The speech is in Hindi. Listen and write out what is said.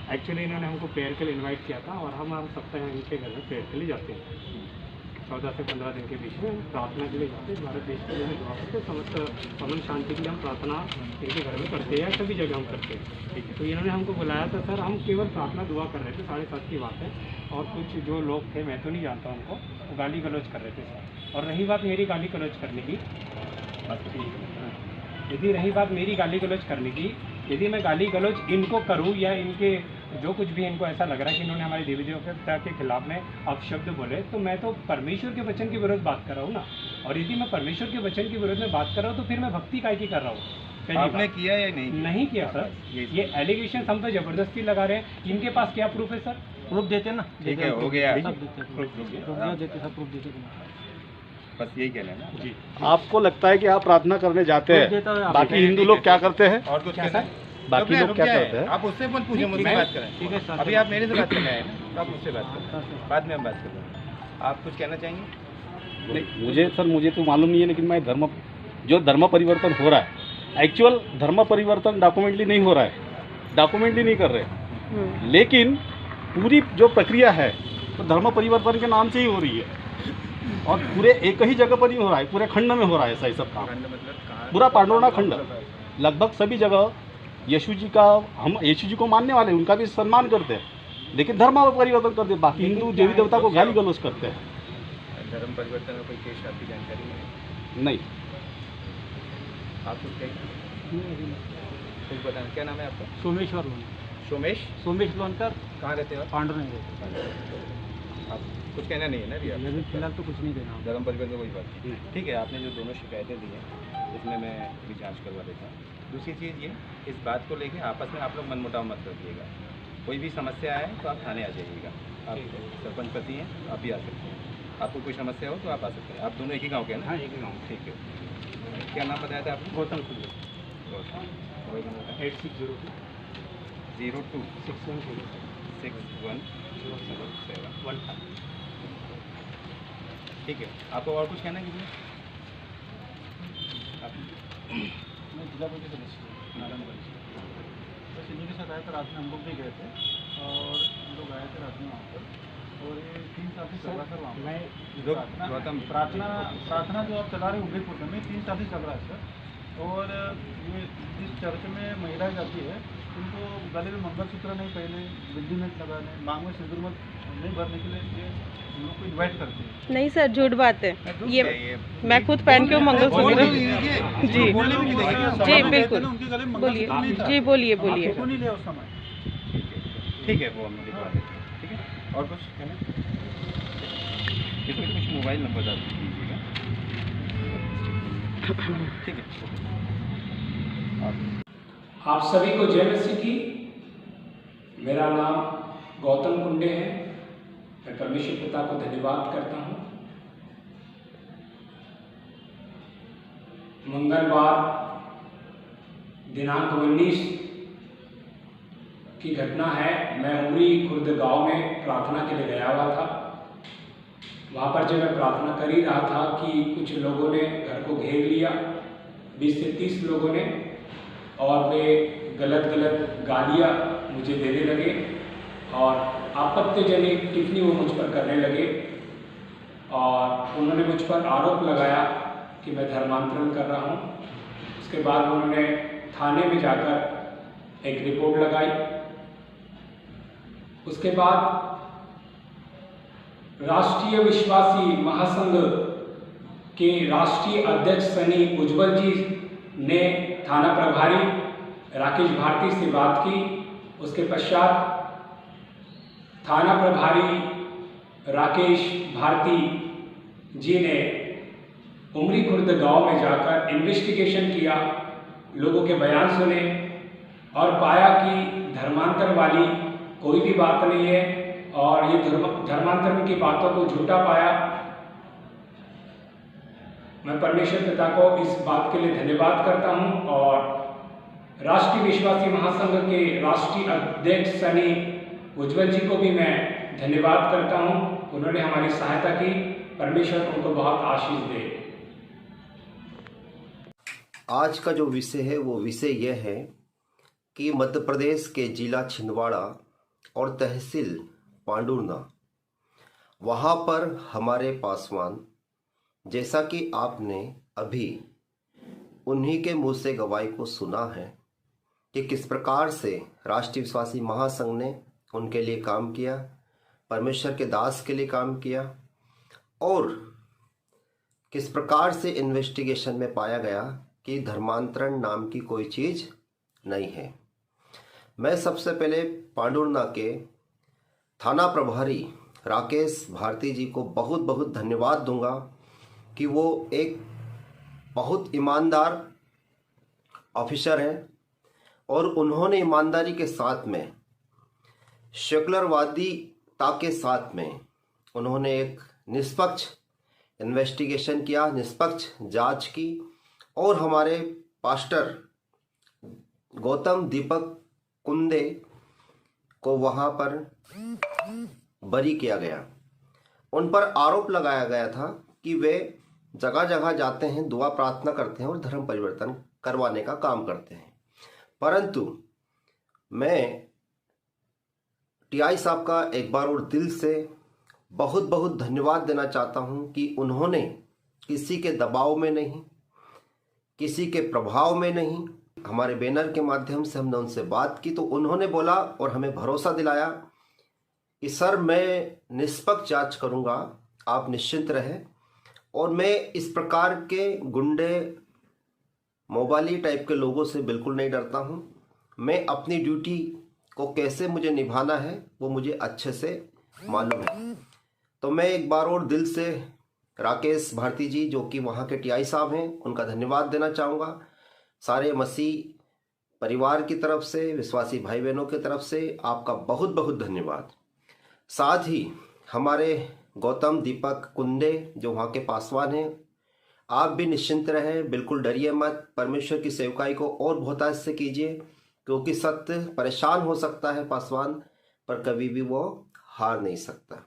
एक्चुअली इन्होंने हमको प्रेयर के लिए इनवाइट किया था और हम हर सप्ताह इनके घर में प्रेयर के लिए जाते हैं। 14 से 15 दिन के बीच में प्रार्थना के लिए जाते हैं, भारत देश के लिए दुआ करते हैं, समस्त अमन शांति के लिए हम प्रार्थना इनके घर में करते हैं, सभी जगह हम करते हैं। ठीक है, तो इन्होंने हमको बुलाया था सर, हम केवल प्रार्थना दुआ कर रहे थे, 7:30 की बात है, और कुछ जो लोग थे, मैं तो नहीं जानता उनको, वो गाली गलौज कर रहे थे सर। और रही बात मेरी गाली गलौज करने की, यदि रही बात मेरी गाली गलौज करने की, यदि मैं गाली गलौज इनको करूं या इनके जो कुछ भी इनको ऐसा लग रहा है कि इन्होंने हमारी देवी देवता के खिलाफ में अपशब्द बोले, तो मैं तो परमेश्वर के वचन के विरुद्ध बात कर रहा हूँ ना। और यदि मैं परमेश्वर के वचन के विरुद्ध में बात कर रहा हूँ तो फिर मैं भक्ति काय की कर रहा हूँ। आपने किया या नहीं? नहीं किया सर, ये एलिगेशन हम तो जबरदस्ती लगा रहे हैं। इनके पास क्या प्रूफ है सर? प्रूफ देते ना। ठीक है, हो गया, प्रूफ देते बस यही कहना है ना जी। आपको लगता है कि आप प्रार्थना करने जाते हैं, बाकी हिंदू लोग क्या करते हैं? और कुछ कहना है? बाकी लोग क्या करते हैं? आप उससे मत पूछिए, मुझसे बात करें। ठीक है सर, अभी आप मेरे से बात करने आए ना, तो आप मुझसे बात करें, बाद में हम बात करेंगे। आप कुछ कहना चाहेंगे? नहीं, मुझे तो मालूम नहीं है, लेकिन मैं जो धर्म परिवर्तन हो रहा है, एक्चुअल धर्म परिवर्तन डॉक्यूमेंटली नहीं हो रहा है, डॉक्यूमेंटली नहीं कर रहे, लेकिन पूरी जो प्रक्रिया है तो धर्म परिवर्तन के नाम से ही हो रही है, और पूरे एक ही जगह पर ही हो रहा है, पूरे खंड में हो रहा है ऐसा ही सब काम। पूरा पांडुरंगा खंड, लगभग सभी जगह यीशु जी का, हम यीशु जी को मानने वाले उनका भी सम्मान करते हैं, लेकिन धर्म परिवर्तन करते हैं। बाकी हिंदू देवी देवता को गाली गलौज करते हैं। धर्म परिवर्तन का कोई केस आपकी जानकारी नहीं। आप कुछ कहेंगे? कुछ बताना, क्या नाम है आपका? सोमेश्वर लोन, सोमेश लोनकर। कहाँ रहते हैं आप? पांडुरंग। आप कुछ कहना नहीं है ना भैया? अभी फिलहाल तो कुछ नहीं देना। धर्म परिवर्तन कोई बात नहीं। ठीक है, आपने जो दोनों शिकायतें दी हैं उसमें मैं भी जांच करवा देता हूँ। दूसरी चीज़ ये, इस बात को लेके आपस में आप लोग मनमुटाव मत रखिएगा। कोई भी समस्या आए तो आप थाने आ जाइएगा। आप सरपंच पति हैं, आप भी आ सकते हैं। आपको कोई समस्या हो तो आप आ सकते हैं। आप दोनों एक ही गाँव के हैं ना? हाँ, एक ही गाँव। ठीक है, क्या नाम बताया था आपने? गौतम खुल्लू। मोबाइल नंबर है 8602 02 6107 6107। ठीक है, आपको और कुछ कहना है किसी? मैं जिला पुलिस सदस्य नारायण बस इन्हीं के साथ आए थे। रात में हम लोग भी गए थे और हम लोग आए थे रात में वहाँ पर, और ये 3 साल से चल रहा था वहाँ पर। गौतम, प्रार्थना जो आप चला रहे हैं उदयपुर में 3 साल से चल रहा है सर। और ये जिस चर्च में महिला जाती है उनको गले में मंगलसूत्र नहीं पहने, बिल्ली में लगाने, मांग में सिंदूर में नहीं भरने के लिए ये हम लोग को इन्वाइट करते हैं। नहीं सर, झूठ बात है ये। मैं खुद पहन के हूँ मंगलसूत्र। जी जी बिल्कुल, उनके गले में बोलिए मंगलसूत्र नहीं था। जी, बोलिए बोलिए। आपको नहीं लिया उस समय। ठीक है, वो हम लिखवा देते हैं। ठीक है, और कुछ कहना? इसमें कुछ मोबाइल नंबर आप दीजिएगा। ठीक है, आप सभी को जय मसीह की। मेरा नाम गौतम कुंडे है। मैं परमेश्वर पिता को धन्यवाद करता हूँ। मंगलवार दिनांक 19 की घटना है। मैं उमरी खुर्द गांव में प्रार्थना के लिए गया हुआ था। वहाँ पर जब मैं प्रार्थना कर ही रहा था कि कुछ लोगों ने घर को घेर लिया, 20 से 30 लोगों ने, और वे गलत गालियाँ मुझे देने लगे और आपत्तिजनक टिप्पणी वो मुझ पर करने लगे। और उन्होंने मुझ पर आरोप लगाया कि मैं धर्मांतरण कर रहा हूँ। उसके बाद उन्होंने थाने में जाकर एक रिपोर्ट लगाई। उसके बाद राष्ट्रीय विश्वासी महासंघ के राष्ट्रीय अध्यक्ष सनी उज्जवल जी ने थाना प्रभारी राकेश भारती से बात की। उसके पश्चात थाना प्रभारी राकेश भारती जी ने उमरी खुर्द गांव में जाकर इन्वेस्टिगेशन किया, लोगों के बयान सुने और पाया कि धर्मांतर वाली कोई भी बात नहीं है और ये धर्मांतरण की बातों को झूठा पाया। मैं परमेश्वर पिता को इस बात के लिए धन्यवाद करता हूं और राष्ट्रीय विश्वासी महासंघ के राष्ट्रीय अध्यक्ष सनी उज्जवल जी को भी मैं धन्यवाद करता हूं। उन्होंने हमारी सहायता की। परमेश्वर उनको बहुत आशीष दे। आज का जो विषय है वो विषय यह है कि मध्य प्रदेश के जिला छिंदवाड़ा और तहसील पांडुरना, वहाँ पर हमारे पासवान, जैसा कि आपने अभी उन्हीं के मुँह से गवाही को सुना है कि किस प्रकार से राष्ट्रीय विश्वासी महासंघ ने उनके लिए काम किया, परमेश्वर के दास के लिए काम किया, और किस प्रकार से इन्वेस्टिगेशन में पाया गया कि धर्मांतरण नाम की कोई चीज़ नहीं है। मैं सबसे पहले पांडुरना के थाना प्रभारी राकेश भारती जी को बहुत बहुत धन्यवाद दूंगा कि वो एक बहुत ईमानदार ऑफिसर हैं और उन्होंने ईमानदारी के साथ में, सेकुलरवादीता के साथ में उन्होंने एक निष्पक्ष इन्वेस्टिगेशन किया, निष्पक्ष जांच की, और हमारे पास्टर गौतम दीपक कुंदे को वहाँ पर बरी किया गया। उन पर आरोप लगाया गया था कि वे जगह जगह जाते हैं, दुआ प्रार्थना करते हैं और धर्म परिवर्तन करवाने का काम करते हैं। परंतु मैं टीआई साहब का एक बार और दिल से बहुत बहुत धन्यवाद देना चाहता हूं कि उन्होंने किसी के दबाव में नहीं, किसी के प्रभाव में नहीं, हमारे बैनर के माध्यम से हमने उनसे बात की तो उन्होंने बोला और हमें भरोसा दिलाया कि सर मैं निष्पक्ष जांच करूंगा, आप निश्चिंत रहें, और मैं इस प्रकार के गुंडे मोबाइली टाइप के लोगों से बिल्कुल नहीं डरता हूं। मैं अपनी ड्यूटी को कैसे मुझे निभाना है वो मुझे अच्छे से मालूम है। तो मैं एक बार और दिल से राकेश भारती जी, जो कि वहाँ के टीआई साहब हैं, उनका धन्यवाद देना चाहूँगा। सारे मसीह परिवार की तरफ से, विश्वासी भाई बहनों की तरफ से आपका बहुत बहुत धन्यवाद। साथ ही हमारे गौतम दीपक कुंदे जो वहाँ के पासवान हैं, आप भी निश्चिंत रहें, बिल्कुल डरिए मत। परमेश्वर की सेवकाई को और बहुतायत से कीजिए, क्योंकि सत्य परेशान हो सकता है पासवान, पर कभी भी वो हार नहीं सकता।